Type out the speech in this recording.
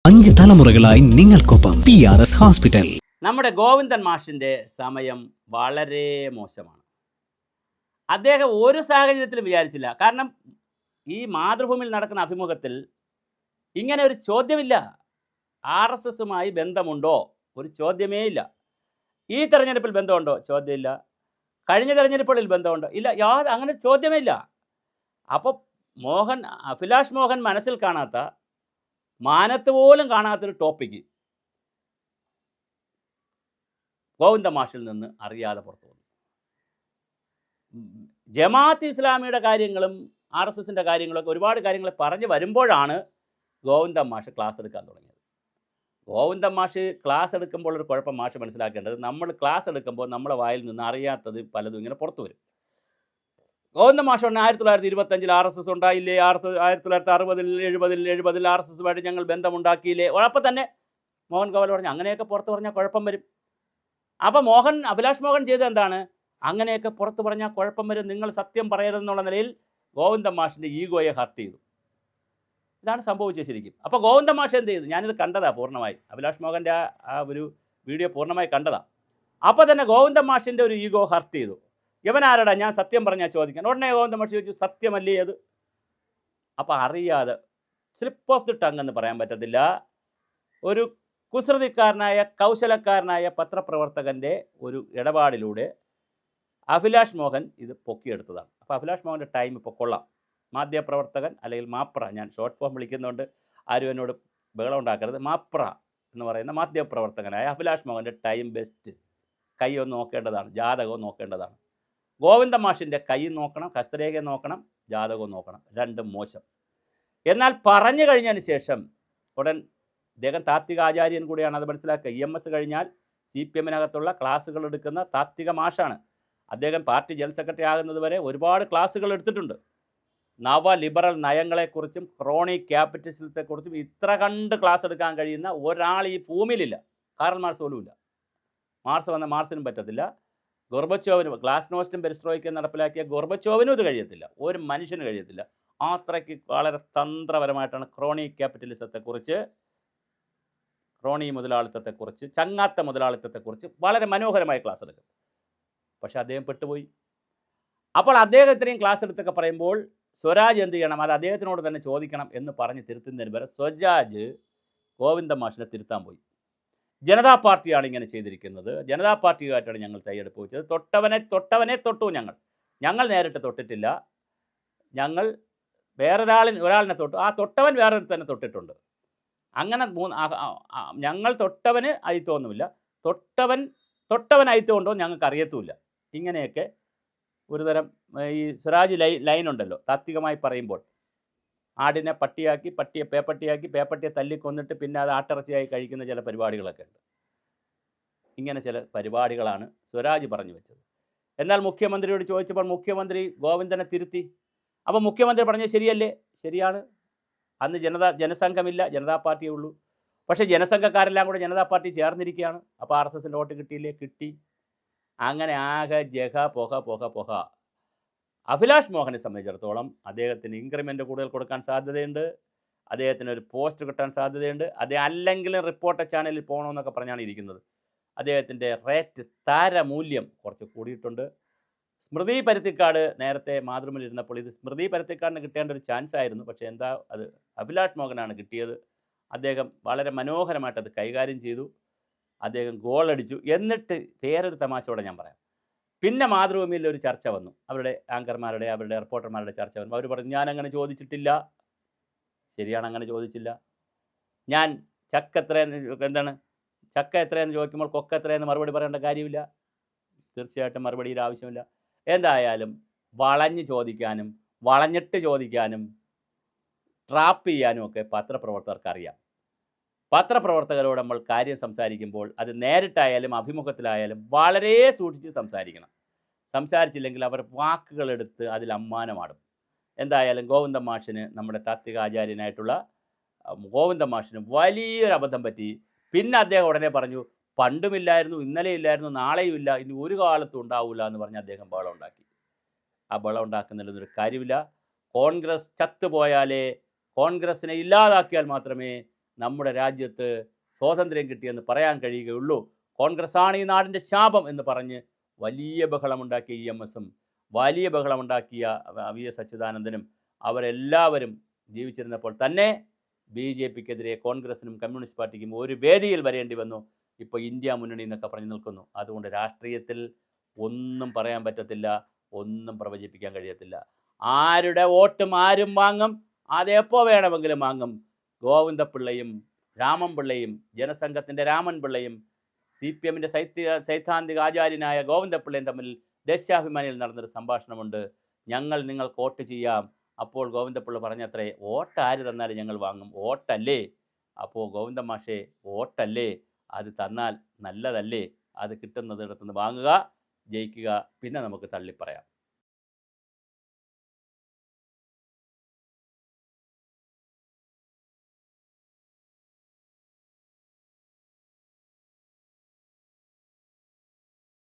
5 തലമുറകളായി നിങ്ങൾക്കൊപ്പം PRS hospital. നമ്മുടെ ഗോവിന്ദൻ മാഷിൻ്റെ സമയം വളരെ മോശമാണ്. അദ്ദേഹം ഒരു സാഹചര്യത്തിലും വിചാരിച്ചില്ല. കാരണം ഈ മാതൃഭൂമിയിൽ നടക്കുന്ന അഭിമുഖത്തിൽ ഇങ്ങനെ ഒരു ചോദ്യമില്ല. RSSുമായി ബന്ധമുണ്ടോ? ഒരു ചോദ്യമേ ഇല്ല. ഈ തെരഞ്ഞെടുപ്പിൽ ബന്ധമുണ്ടോ? ചോദ്യമില്ല. കഴിഞ്ഞ തെരഞ്ഞെടുപ്പുകളിൽ ബന്ധമുണ്ടോ? ഇല്ല. അങ്ങനെ ഒരു ചോദ്യമേ ഇല്ല. അപ്പോൾ അഭിലാഷ് മോഹൻ മനസ്സിൽ കാണാത്ത, മാനത്ത് പോലും കാണാത്തൊരു ടോപ്പിക്ക് ഗോവിന്ദ മാഷിൽ നിന്ന് അറിയാതെ പുറത്തു വന്നു. ജമാഅത്ത് ഇസ്ലാമിയുടെ കാര്യങ്ങളും RSSൻ്റെ കാര്യങ്ങളൊക്കെ ഒരുപാട് കാര്യങ്ങൾ പറഞ്ഞു വരുമ്പോഴാണ് ഗോവിന്ദ മാഷ് ക്ലാസ് എടുക്കാൻ തുടങ്ങിയത്. ഗോവിന്ദ മാഷ് ക്ലാസ് എടുക്കുമ്പോൾ ഒരു കുഴപ്പം മാഷ് മനസ്സിലാക്കേണ്ടത്, നമ്മൾ ക്ലാസ് എടുക്കുമ്പോൾ നമ്മളെ വായിൽ നിന്ന് അറിയാത്തത് പലതും ഇങ്ങനെ പുറത്തു വരും. ഗോവിന്ദ മാഷ് 1925 RSS ഉണ്ടായില്ലേ, 1960-ൽ 70-ൽ RSSുമായിട്ട് ഞങ്ങൾ ബന്ധമുണ്ടാക്കിയില്ലേ. അപ്പം തന്നെ മോഹൻ ഗോപാൽ പറഞ്ഞു അങ്ങനെയൊക്കെ പുറത്ത് പറഞ്ഞാൽ കുഴപ്പം വരും. അപ്പോൾ അഭിലാഷ് മോഹൻ ചെയ്തത് എന്താണ്? അങ്ങനെയൊക്കെ പുറത്ത് പറഞ്ഞാൽ കുഴപ്പം വരും, നിങ്ങൾ സത്യം പറയരുതെന്നുള്ള നിലയിൽ ഗോവിന്ദ മാഷിൻ്റെ ഈഗോയെ ഹർട്ട് ചെയ്തു. ഇതാണ് സംഭവിച്ചത് ശരിക്കും. അപ്പോൾ ഗോവിന്ദ മാഷ് എന്ത് ചെയ്തു? ഞാനിത് കണ്ടതാണ് പൂർണ്ണമായി, അഭിലാഷ് മോഹൻ്റെ ആ ഒരു വീഡിയോ പൂർണ്ണമായി കണ്ടതാണ്. അപ്പോൾ തന്നെ ഗോവിന്ദ മാഷിൻ്റെ ഒരു ഈഗോ ഹർട്ട് ചെയ്തു. ഇവനാരടാ ഞാൻ സത്യം പറഞ്ഞാൽ ചോദിക്കാൻ? ഉടനെ ഗോവിന്ദ മാഷ് ചോദിച്ചു സത്യമല്ലേ അത്? അപ്പോൾ അറിയാതെ സ്ലിപ്പ് ഓഫ് ദി ടങ് എന്ന് പറയാൻ പറ്റത്തില്ല, ഒരു കുസൃതിക്കാരനായ കൗശലക്കാരനായ പത്രപ്രവർത്തകൻ്റെ ഒരു ഇടപാടിലൂടെ അഭിലാഷ് മോഹൻ ഇത് പൊക്കിയെടുത്തതാണ്. അപ്പോൾ അഭിലാഷ് മോഹൻ്റെ ടൈം ഇപ്പോൾ കൊള്ളാം. മാധ്യമപ്രവർത്തകൻ അല്ലെങ്കിൽ മാപ്ര, ഞാൻ ഷോർട്ട് ഫോം വിളിക്കുന്നതുകൊണ്ട് ആരും എന്നോട് ബഹളം ഉണ്ടാക്കരുത്. മാപ്ര എന്ന് പറയുന്ന മാധ്യമപ്രവർത്തകനായ അഭിലാഷ് മോഹൻ്റെ ടൈം ബെസ്റ്റ്. കൈ ഒന്ന് നോക്കേണ്ടതാണ്, ജാതകവും നോക്കേണ്ടതാണ്. ഗോവിന്ദ മാഷിൻ്റെ കൈ നോക്കണം, ഹസ്തരേഖ നോക്കണം, ജാതകവും നോക്കണം, രണ്ടും മോശം. എന്നാൽ പറഞ്ഞു കഴിഞ്ഞതിന് ശേഷം ഉടൻ അദ്ദേഹം താത്വിക ആചാര്യൻ കൂടിയാണ്, അത് മനസ്സിലാക്കുക. EMS കഴിഞ്ഞാൽ CPMനകത്തുള്ള ക്ലാസ്സുകൾ എടുക്കുന്ന താത്വിക മാഷാണ് അദ്ദേഹം. പാർട്ടി ജനറൽ സെക്രട്ടറി ആകുന്നത് വരെ ഒരുപാട് ക്ലാസ്സുകൾ എടുത്തിട്ടുണ്ട്. നവ ലിബറൽ നയങ്ങളെക്കുറിച്ചും ക്രോണിക് ക്യാപിറ്റലിസത്തെക്കുറിച്ചും ഇത്ര കണ്ട് ക്ലാസ് എടുക്കാൻ കഴിയുന്ന ഒരാൾ ഈ ഭൂമിയിലില്ല. കാറൽ മാർക്സ് പോലും ഇല്ല. മാർക്സ് വന്ന മാർക്സിനും പറ്റത്തില്ല, ഗോർബച്ചോവിനും ഗ്ലാസ്നോസ്റ്റും പെരിസ്ട്രോയിക്കും നടപ്പിലാക്കിയ ഗോർബച്ചോവിനും ഇത് കഴിയത്തില്ല, ഒരു മനുഷ്യന് കഴിയത്തില്ല. അത്രയ്ക്ക് വളരെ തന്ത്രപരമായിട്ടാണ് ക്രോണിക് ക്യാപിറ്റലിസത്തെക്കുറിച്ച്, ക്രോണി മുതലാളിത്തത്തെക്കുറിച്ച്, ചങ്ങാത്ത മുതലാളിത്തത്തെക്കുറിച്ച് വളരെ മനോഹരമായ ക്ലാസ് എടുക്കും. പക്ഷേ അദ്ദേഹം പെട്ടുപോയി. അപ്പോൾ അദ്ദേഹം ഇത്രയും ക്ലാസ് എടുത്തൊക്കെ പറയുമ്പോൾ സ്വരാജ് എന്ത് ചെയ്യണം? അത് അദ്ദേഹത്തിനോട് തന്നെ ചോദിക്കണം എന്ന് പറഞ്ഞ് തിരുത്തുന്നതിന് വരെ സ്വരാജ് ഗോവിന്ദ മാഷിനെ തിരുത്താൻ പോയി. ജനതാ പാർട്ടിയാണ് ഇങ്ങനെ ചെയ്തിരിക്കുന്നത്, ജനതാ പാർട്ടിയുമായിട്ടാണ് ഞങ്ങൾ തയ്യെടുപ്പ് വെച്ചത്, തൊട്ടവനെ തൊട്ടു, ഞങ്ങൾ നേരിട്ട് തൊട്ടിട്ടില്ല, ഞങ്ങൾ ഒരാളിനെ തൊട്ടു, ആ തൊട്ടവൻ വേറൊരു തന്നെ തൊട്ടിട്ടുണ്ട്. അങ്ങനെ ഞങ്ങൾ തൊട്ടവന് അയിത്വമൊന്നുമില്ല, തൊട്ടവൻ അയിത്വമുണ്ടോ ഞങ്ങൾക്ക് അറിയത്തുമില്ല. ഇങ്ങനെയൊക്കെ ഒരുതരം ഈ സ്വരാജ് ലൈനുണ്ടല്ലോ, താത്വികമായി പറയുമ്പോൾ ആടിനെ പട്ടിയാക്കി, പട്ടിയെ പേപ്പട്ടിയാക്കി, പേപ്പട്ടിയെ തല്ലിക്കൊന്നിട്ട് പിന്നെ അത് ആട്ടിറച്ചിയായി കഴിക്കുന്ന ചില പരിപാടികളൊക്കെ ഉണ്ട്. ഇങ്ങനെ ചില പരിപാടികളാണ് സ്വരാജ് പറഞ്ഞു വെച്ചത്. എന്നാൽ മുഖ്യമന്ത്രിയോട് ചോദിച്ചപ്പോൾ മുഖ്യമന്ത്രി ഗോവിന്ദനെ തിരുത്തി. അപ്പോൾ മുഖ്യമന്ത്രി പറഞ്ഞത് ശരിയല്ലേ? ശരിയാണ്. അന്ന് ജനസംഘമില്ല, ജനതാ പാർട്ടിയേ ഉള്ളൂ. പക്ഷേ ജനസംഘക്കാരെല്ലാം കൂടെ ജനതാ പാർട്ടി ചേർന്നിരിക്കുകയാണ്. അപ്പോൾ RSSൻ്റെ വോട്ട് കിട്ടിയില്ലേ? കിട്ടി. അങ്ങനെ ആകെ പുക. അഭിലാഷ് മോഹനെ സംബന്ധിച്ചിടത്തോളം അദ്ദേഹത്തിന് ഇൻക്രിമെൻ്റ് കൂടുതൽ കൊടുക്കാൻ സാധ്യതയുണ്ട്, അദ്ദേഹത്തിന് ഒരു പോസ്റ്റ് കിട്ടാൻ സാധ്യതയുണ്ട്. അദ്ദേഹം അല്ലെങ്കിലും റിപ്പോർട്ടർ ചാനലിൽ പോകണമെന്നൊക്കെ പറഞ്ഞാണ് ഇരിക്കുന്നത്. അദ്ദേഹത്തിൻ്റെ റേറ്റ്, താരമൂല്യം കുറച്ച് കൂടിയിട്ടുണ്ട്. സ്മൃതി പരുത്തിക്കാട് നേരത്തെ മാതൃഭൂമിയിൽ ഇരുന്നപ്പോൾ ഇത് സ്മൃതി പരുത്തിക്കാടിന് കിട്ടേണ്ട ഒരു ചാൻസ് ആയിരുന്നു. പക്ഷേ എന്താ, അത് അഭിലാഷ് മോഹനാണ് കിട്ടിയത്. അദ്ദേഹം വളരെ മനോഹരമായിട്ട് അത് കൈകാര്യം ചെയ്തു. അദ്ദേഹം ഗോളടിച്ചു. എന്നിട്ട് വേറൊരു തമാശയോടെ ഞാൻ പറയാം. പിന്നെ മാതൃഭൂമിയിൽ ഒരു ചർച്ച വന്നു, അവരുടെ ആങ്കർമാരുടെ, അവരുടെ റിപ്പോർട്ടർമാരുടെ ചർച്ച വന്നു. അവർ പറഞ്ഞു ഞാനങ്ങനെ ചോദിച്ചിട്ടില്ല. ശരിയാണ്, അങ്ങനെ ചോദിച്ചില്ല. ഞാൻ ചക്ക എത്രയെന്ന് ചോദിക്കുമ്പോൾ കൊക്ക എത്രയെന്ന് മറുപടി പറയേണ്ട കാര്യമില്ല. തീർച്ചയായിട്ടും മറുപടിയുടെ ആവശ്യമില്ല. എന്തായാലും വളഞ്ഞ് ചോദിക്കാനും വളഞ്ഞിട്ട് ചോദിക്കാനും ട്രാപ്പ് ചെയ്യാനും ഒക്കെ പത്രപ്രവർത്തകർക്ക് അറിയാം. പത്രപ്രവർത്തകരോട് നമ്മൾ കാര്യം സംസാരിക്കുമ്പോൾ അത് നേരിട്ടായാലും അഭിമുഖത്തിലായാലും വളരെ സൂക്ഷിച്ച് സംസാരിക്കണം. സംസാരിച്ചില്ലെങ്കിൽ അവർ വാക്കുകളെടുത്ത് അതിൽ അമ്മാനമാടും. എന്തായാലും ഗോവിന്ദ മാഷിന്, നമ്മുടെ താത്വിക ആചാര്യനായിട്ടുള്ള ഗോവിന്ദ മാഷിന് വലിയൊരു അബദ്ധം പറ്റി. പിന്നെ അദ്ദേഹം ഉടനെ പറഞ്ഞു പണ്ടുമില്ലായിരുന്നു, ഇന്നലെ ഇല്ലായിരുന്നു, നാളെയും ഇല്ല, ഇനി ഒരു കാലത്തും ഉണ്ടാവില്ല എന്ന് പറഞ്ഞ് അദ്ദേഹം ബഹളം ഉണ്ടാക്കി. ആ ബഹളം ഉണ്ടാക്കുന്നതിലൊരു കാര്യമില്ല. കോൺഗ്രസ് ചത്തുപോയാലേ, കോൺഗ്രസിനെ ഇല്ലാതാക്കിയാൽ മാത്രമേ നമ്മുടെ രാജ്യത്ത് സ്വാതന്ത്ര്യം കിട്ടിയെന്ന് പറയാൻ കഴിയുകയുള്ളൂ. കോൺഗ്രസ്സാണ് ഈ നാടിൻ്റെ ശാപം എന്ന് പറഞ്ഞ് വലിയ ബഹളമുണ്ടാക്കിയ EMSും വലിയ ബഹളമുണ്ടാക്കിയ VS അച്യുതാനന്ദനും അവരെല്ലാവരും ജീവിച്ചിരുന്നപ്പോൾ തന്നെ BJPക്കെതിരെ കോൺഗ്രസിനും കമ്മ്യൂണിസ്റ്റ് പാർട്ടിക്കും ഒരു വേദിയിൽ വരേണ്ടി വന്നു. ഇപ്പോൾ ഇന്ത്യ മുന്നണി എന്നൊക്കെ പറഞ്ഞു നിൽക്കുന്നു. അതുകൊണ്ട് രാഷ്ട്രീയത്തിൽ ഒന്നും പറയാൻ പറ്റത്തില്ല, ഒന്നും പ്രവചിപ്പിക്കാൻ കഴിയത്തില്ല. ആരുടെ വോട്ടും ആരും വാങ്ങും, അതെപ്പോൾ വേണമെങ്കിലും വാങ്ങും. ഗോവിന്ദപിള്ളയും രാമൻപിള്ളയും ജനസംഘത്തിൻ്റെ രാമൻപിള്ളയും CPMൻ്റെ സൈദ്ധാന്തിക ആചാര്യനായ ഗോവിന്ദപിള്ളയും തമ്മിൽ ദേശാഭിമാനിയിൽ നടന്നൊരു സംഭാഷണമുണ്ട്. ഞങ്ങൾ നിങ്ങൾക്ക് വോട്ട് ചെയ്യാം. അപ്പോൾ ഗോവിന്ദപിള്ള പറഞ്ഞത്രേ, വോട്ട് ആര് തന്നാലും ഞങ്ങൾ വാങ്ങും. വോട്ടല്ലേ? അപ്പോൾ ഗോവിന്ദൻ മാഷേ, വോട്ടല്ലേ? അത് തന്നാൽ നല്ലതല്ലേ? അത് കിട്ടുന്നതിടത്തുനിന്ന് വാങ്ങുക, ജയിക്കുക, പിന്നെ നമുക്ക് തള്ളിപ്പറയാം.